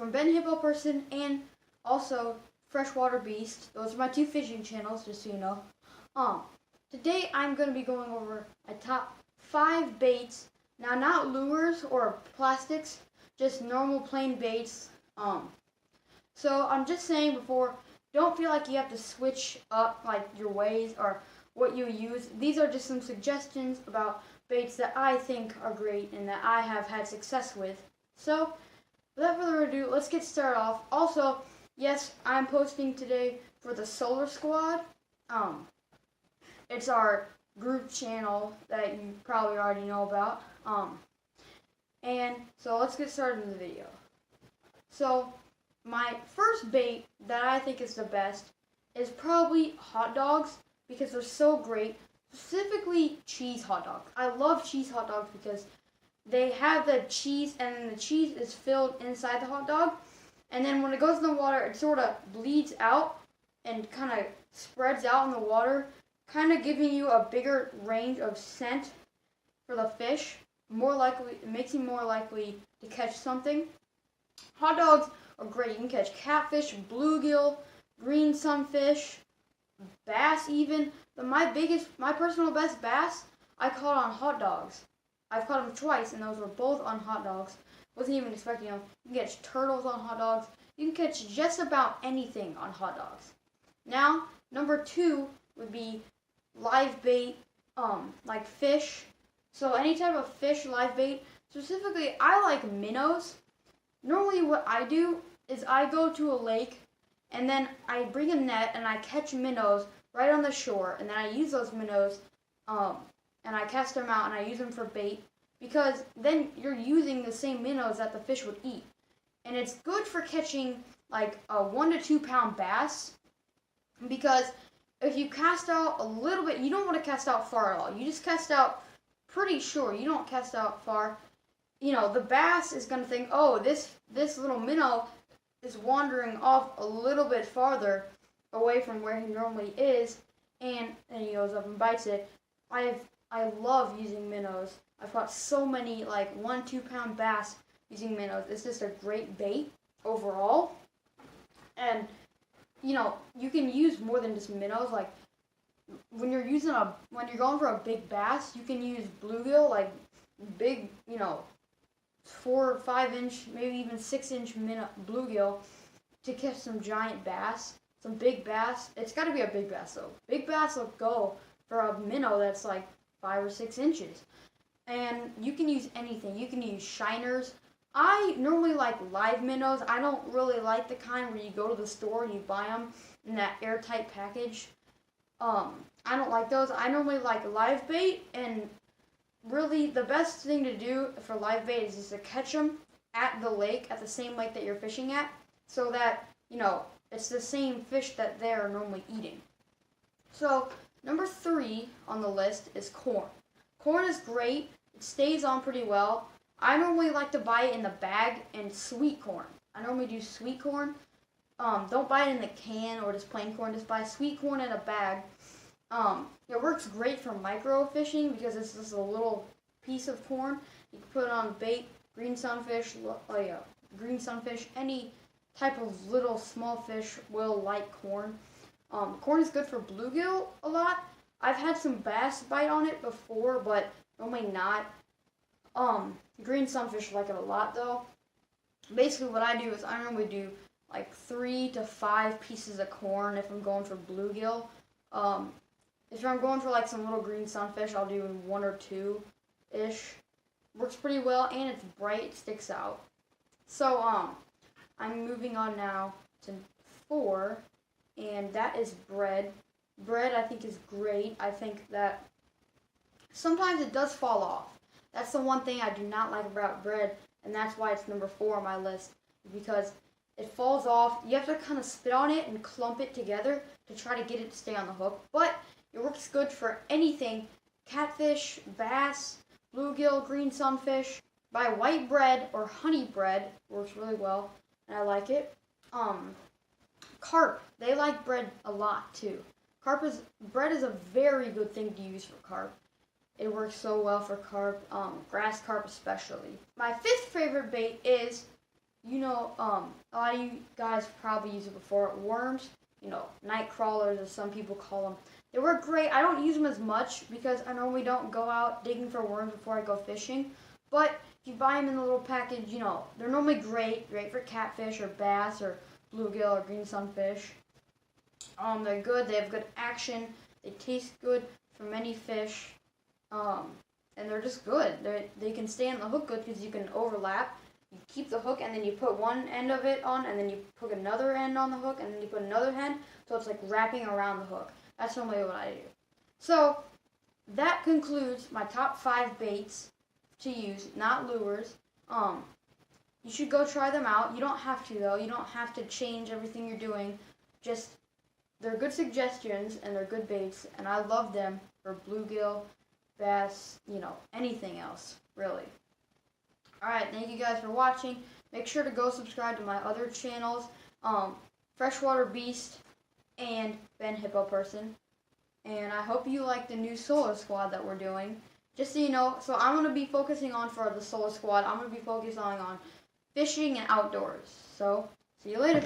from Ben Hippo Person and also Freshwater Beast. Those are my two fishing channels, just so you know. Today I'm going to be going over my top 5 baits. Now, not lures or plastics, just normal plain baits. So I'm just saying before, don't feel like you have to switch up like your ways or what you use. These are just some suggestions about baits that I think are great and that I have had success with. So, without further ado, let's get started off. Also, yes, I'm posting today for the Solar Squad. It's our group channel that you probably already know about. And so let's get started in the video. So, my first bait that I think is the best is probably hot dogs because they're so great. Specifically, cheese hot dogs. I love cheese hot dogs because they have the cheese and then the cheese is filled inside the hot dog. And then when it goes in the water, it sort of bleeds out and kind of spreads out in the water, kind of giving you a bigger range of scent for the fish. It makes you more likely to catch something. Hot dogs are great. You can catch catfish, bluegill, green sunfish, bass even. But my personal best bass, I caught on hot dogs. I've caught them twice, and those were both on hot dogs. Wasn't even expecting them. You can catch turtles on hot dogs. You can catch just about anything on hot dogs. Now, number 2 would be live bait, like fish. So any type of fish live bait. Specifically, I like minnows. Normally what I do is I go to a lake and then I bring a net and I catch minnows right on the shore, and then I use those minnows and I cast them out and I use them for bait, because then you're using the same minnows that the fish would eat. And it's good for catching like a 1 to 2 pound bass, because if you cast out a little bit, you don't want to cast out far at all. You just cast out pretty short. You don't cast out far. You know, the bass is going to think, oh, this little minnow is wandering off a little bit farther away from where he normally is, and then he goes up and bites it. I love using minnows. I've caught so many like 1 2 pound bass using minnows. It's just a great bait overall. And you know, you can use more than just minnows. Like when you're going for a big bass, you can use bluegill, like big, 4 or 5 inch, maybe even 6 inch bluegill to catch some giant bass, some big bass. It's got to be a big bass though. Big bass will go for a minnow that's like 5 or 6 inches. And you can use anything. You can use shiners. I normally like live minnows. I don't really like the kind where you go to the store and you buy them in that airtight package. I don't like those. I normally like live bait, and really the best thing to do for live bait is just to catch them at the lake, at the same lake that you're fishing at, so that, it's the same fish that they're normally eating. So, number 3 on the list is corn. Corn is great. It stays on pretty well. I normally like to buy it in the bag and sweet corn. I normally do sweet corn. Don't buy it in the can or just plain corn. Just buy sweet corn in a bag. It works great for micro fishing because it's just a little piece of corn. You can put it on bait, green sunfish, any type of little small fish will like corn. Corn is good for bluegill a lot. I've had some bass bite on it before, but normally not. Green sunfish like it a lot though. Basically what I do is I normally do like 3 to 5 pieces of corn if I'm going for bluegill. If I'm going for like some little green sunfish, I'll do 1 or 2-ish. Works pretty well, and it's bright, it sticks out. So, I'm moving on now to 4, and that is bread. Bread I think is great. I think that sometimes it does fall off. That's the one thing I do not like about bread, and that's why it's number 4 on my list, because it falls off. You have to kind of spit on it and clump it together to try to get it to stay on the hook, but it works good for anything. Catfish, bass, bluegill, green sunfish. Buy white bread or honey bread. Works really well, and I like it. Carp. They like bread a lot too. Bread is a very good thing to use for carp. It works so well for carp, grass carp especially. My 5th favorite bait is a lot of you guys probably used it before. Worms, night crawlers, as some people call them. They work great. I don't use them as much because I normally don't go out digging for worms before I go fishing. But if you buy them in a little package, they're normally great for catfish or bass or bluegill or green sunfish. They're good. They have good action. They taste good for many fish. And they're just good. They can stay on the hook good because you can overlap. You keep the hook and then you put one end of it on and then you put another end on the hook and then you put another end. So it's like wrapping around the hook. That's normally what I do. So that concludes my top 5 baits to use, not lures. You should go try them out. You don't have to though. You don't have to change everything you're doing. Just they're good suggestions and they're good baits and I love them for bluegill, bass, anything else, really. Alright, thank you guys for watching. Make sure to go subscribe to my other channels, Freshwater Beast and Ben Hippo Person. And I hope you like the new solo squad that we're doing. Just so you know, so I'm going to be focusing on, for the solo squad, I'm going to be focusing on fishing and outdoors. So, see you later.